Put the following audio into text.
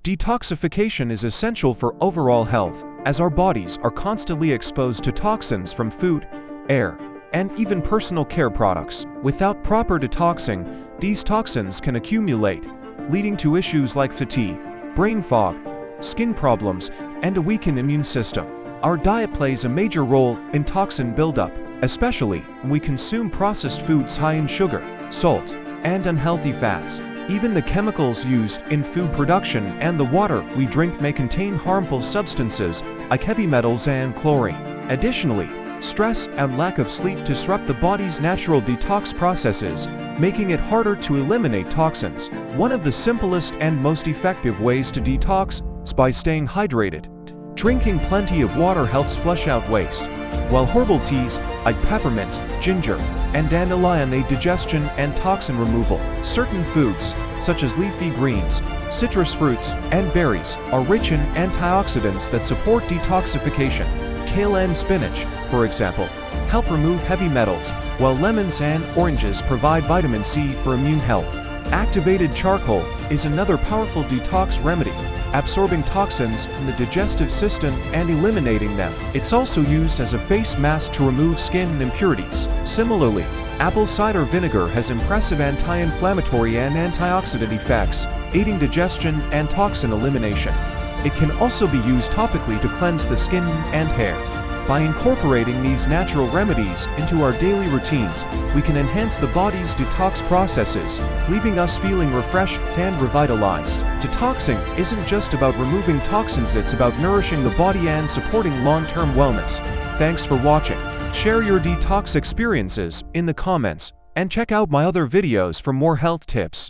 Detoxification is essential for overall health, as our bodies are constantly exposed to toxins from food, air, and even personal care products. Without proper detoxing, these toxins can accumulate, leading to issues like fatigue, brain fog, skin problems, and a weakened immune system. Our diet plays a major role in toxin buildup, especially when we consume processed foods high in sugar, salt, and unhealthy fats. Even the chemicals used in food production and the water we drink may contain harmful substances like heavy metals and chlorine. Additionally, stress and lack of sleep disrupt the body's natural detox processes, making it harder to eliminate toxins. One of the simplest and most effective ways to detox is by staying hydrated. Drinking plenty of water helps flush out waste, while herbal teas like peppermint, ginger, and dandelion aid digestion and toxin removal. Certain foods, such as leafy greens, citrus fruits, and berries, are rich in antioxidants that support detoxification. Kale and spinach, for example, help remove heavy metals, while lemons and oranges provide vitamin C for immune health. Activated charcoal is another powerful detox remedy, absorbing toxins from the digestive system and eliminating them. It's also used as a face mask to remove skin impurities. Similarly, apple cider vinegar has impressive anti-inflammatory and antioxidant effects, aiding digestion and toxin elimination. It can also be used topically to cleanse the skin and hair. By incorporating these natural remedies into our daily routines, we can enhance the body's detox processes, leaving us feeling refreshed and revitalized. Detoxing isn't just about removing toxins, it's about nourishing the body and supporting long-term wellness. Thanks for watching. Share your detox experiences in the comments, and check out my other videos for more health tips.